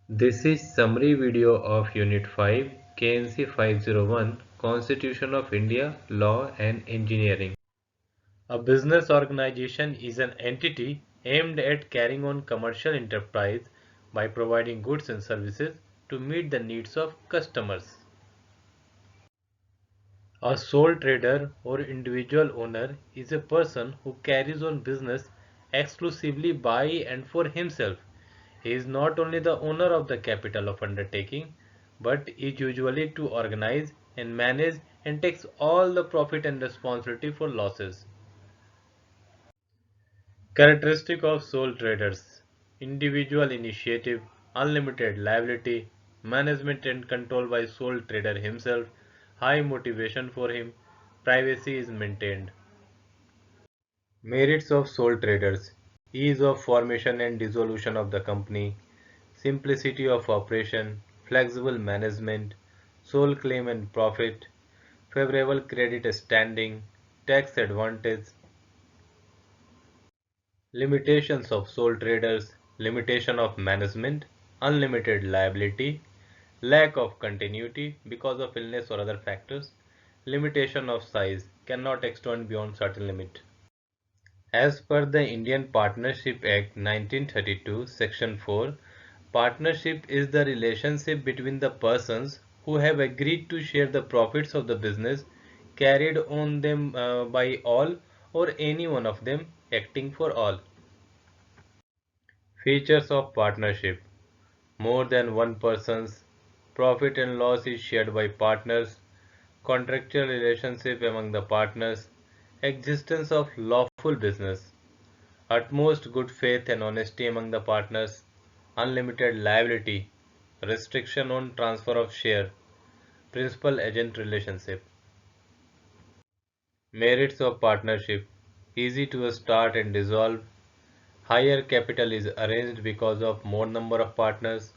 This is summary video of Unit 5 KNC 501 Constitution of India Law and Engineering. A business organization is an entity aimed at carrying on commercial enterprise by providing goods and services to meet the needs of customers. A sole trader or individual owner is a person who carries on business exclusively by and for himself. He is not only the owner of the capital of undertaking, but is usually to organize and manage and takes all the profit and responsibility for losses. Characteristic of sole traders: individual initiative, unlimited liability, management and control by sole trader himself, high motivation for him, privacy is maintained. Merits of sole traders: ease of formation and dissolution of the company, simplicity of operation, flexible management, sole claim and profit, favorable credit standing, tax advantage. Limitations of sole traders: limitation of management, unlimited liability, lack of continuity because of illness or other factors, limitation of size, cannot extend beyond certain limit. As per the Indian Partnership Act 1932, Section 4, partnership is the relationship between the persons who have agreed to share the profits of the business carried on them by all or any one of them acting for all. Features of partnership: more than one person's, profit and loss is shared by partners, contractual relationship among the partners, existence of lawful business, utmost good faith and honesty among the partners, unlimited liability, restriction on transfer of share, principal agent relationship. Merits of partnership: easy to start and dissolve, higher capital is arranged because of more number of partners,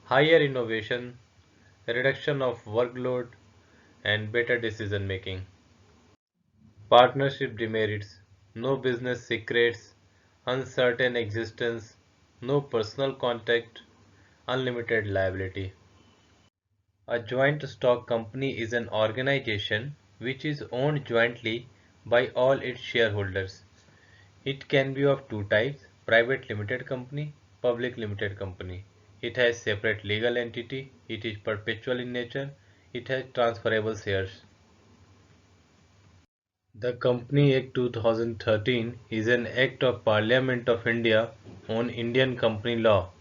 higher innovation, reduction of workload, and better decision making. Partnership demerits: no business secrets, uncertain existence, no personal contact, unlimited liability. A joint stock company is an organization which is owned jointly by all its shareholders. It can be of two types: private limited company, public limited company. It has separate legal entity, it is perpetual in nature, it has transferable shares. The Company Act 2013 is an act of Parliament of India on Indian company law,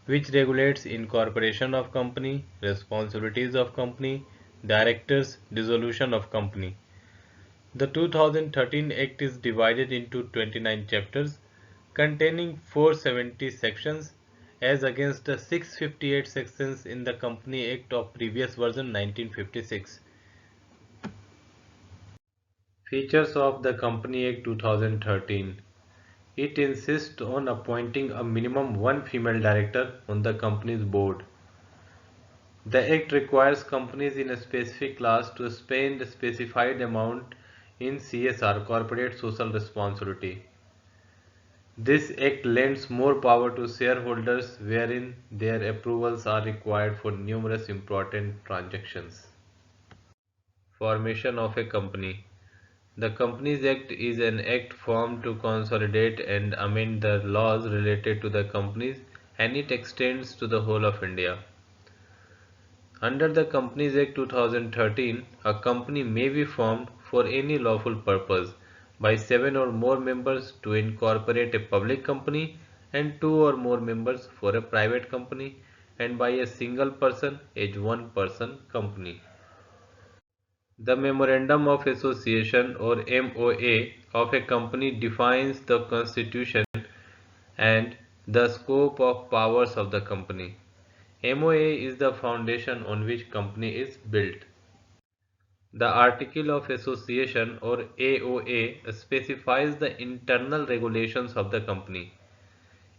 which regulates incorporation of company, responsibilities of company, directors, dissolution of company. The 2013 Act is divided into 29 chapters containing 470 sections as against the 658 sections in the Company Act of previous version 1956. Features of the Company Act 2013: it insists on appointing a minimum one female director on the company's board. The Act requires companies in a specific class to spend a specified amount in CSR, corporate social responsibility. This Act lends more power to shareholders wherein their approvals are required for numerous important transactions. Formation of a company. The Companies Act is an act formed to consolidate and amend the laws related to the companies, and it extends to the whole of India. Under the Companies Act 2013, a company may be formed for any lawful purpose by 7 or more members to incorporate a public company and 2 or more members for a private company, and by a single person as one person company. The Memorandum of Association or MOA of a company defines the constitution and the scope of powers of the company. MOA is the foundation on which company is built. The Article of Association or AOA specifies the internal regulations of the company.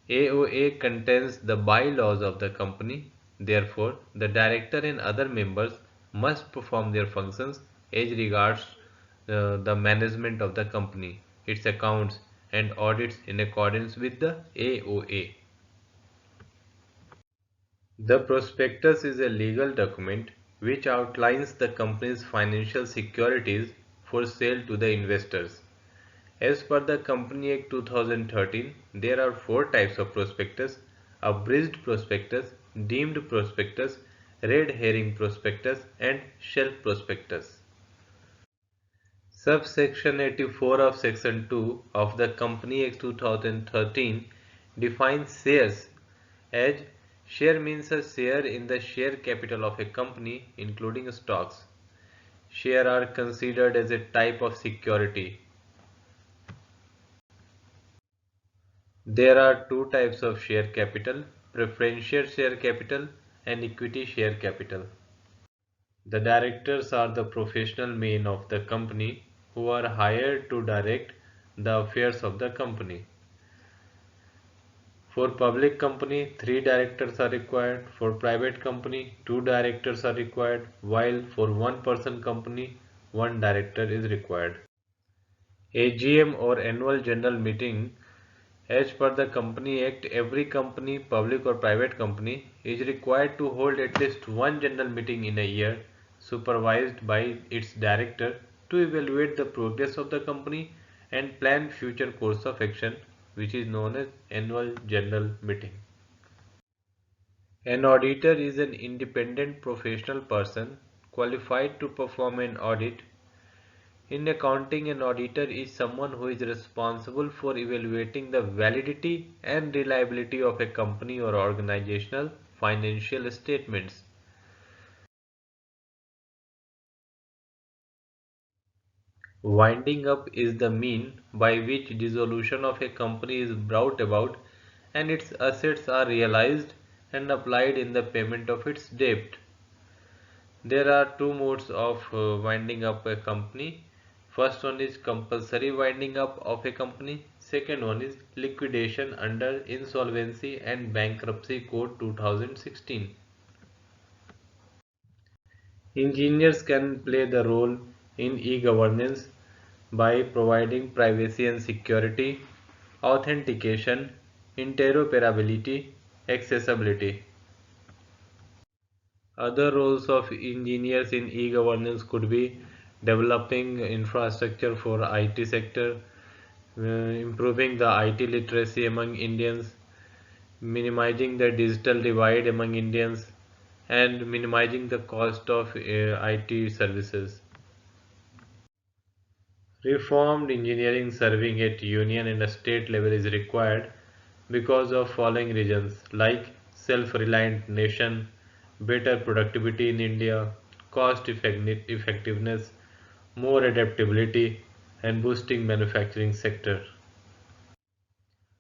AOA contains the bylaws of the company. Therefore, the director and other members must perform their functions as regards the management of the company, its accounts and audits in accordance with the AOA. The prospectus is a legal document which outlines the company's financial securities for sale to the investors. As per the Company Act 2013, there are four types of prospectus: abridged prospectus, deemed prospectus, red herring prospectus, and shelf prospectus. Subsection 84 of Section 2 of the Company Act 2013 defines shares as: share means a share in the share capital of a company, including stocks. Shares are considered as a type of security. There are two types of share capital: preferential share capital and equity share capital. The directors are the professional men of the company who are hired to direct the affairs of the company. For public company, 3 directors are required. For private company, 2 directors are required, while for one-person company, 1 director is required. AGM or annual general meeting. As per the Company Act, every company, public or private company, is required to hold at least one general meeting in a year, supervised by its director, to evaluate the progress of the company and plan future course of action, which is known as annual general meeting. An auditor is an independent professional person qualified to perform an audit. In accounting, an auditor is someone who is responsible for evaluating the validity and reliability of a company or organizational financial statements. Winding up is the mean by which dissolution of a company is brought about and its assets are realized and applied in the payment of its debt. There are two modes of winding up a company. First one is compulsory winding up of a company. Second one is liquidation under Insolvency and Bankruptcy Code 2016. Engineers can play the role in e-governance by providing privacy and security, authentication, interoperability, accessibility. Other roles of engineers in e-governance could be developing infrastructure for IT sector, improving the IT literacy among Indians, minimizing the digital divide among Indians, and minimizing the cost of IT services. Reformed engineering serving at union and state level is required because of following reasons like self-reliant nation, better productivity in India, cost effectiveness, more adaptability, and boosting manufacturing sector.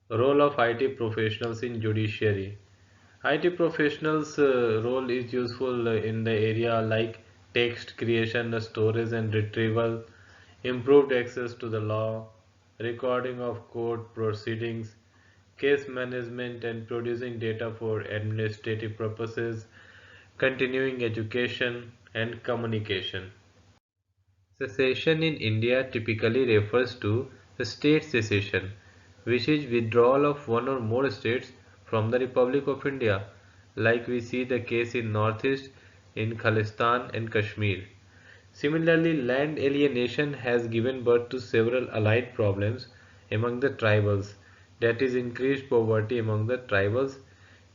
Role of IT professionals in judiciary. IT professionals' role is useful in the area like text creation, storage and retrieval, improved access to the law, recording of court proceedings, case management and producing data for administrative purposes, continuing education and communication. Secession in India typically refers to state secession, which is withdrawal of one or more states from the Republic of India, like we see the case in Northeast in Khalistan and Kashmir. Similarly, land alienation has given birth to several allied problems among the tribals, that is, increased poverty among the tribals,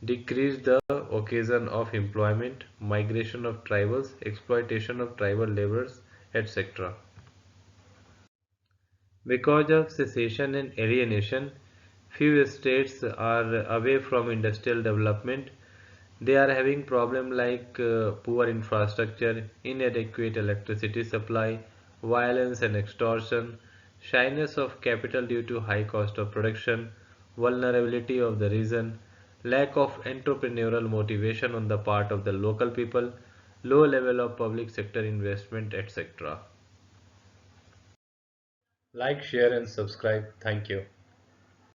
decreased the occasion of employment, migration of tribals, exploitation of tribal laborers, etc. Because of secession and alienation, few states are away from industrial development. They are having problems like poor infrastructure, inadequate electricity supply, violence and extortion, shyness of capital due to high cost of production, vulnerability of the region, lack of entrepreneurial motivation on the part of the local people, low level of public sector investment, etc. Like, share and subscribe. Thank you.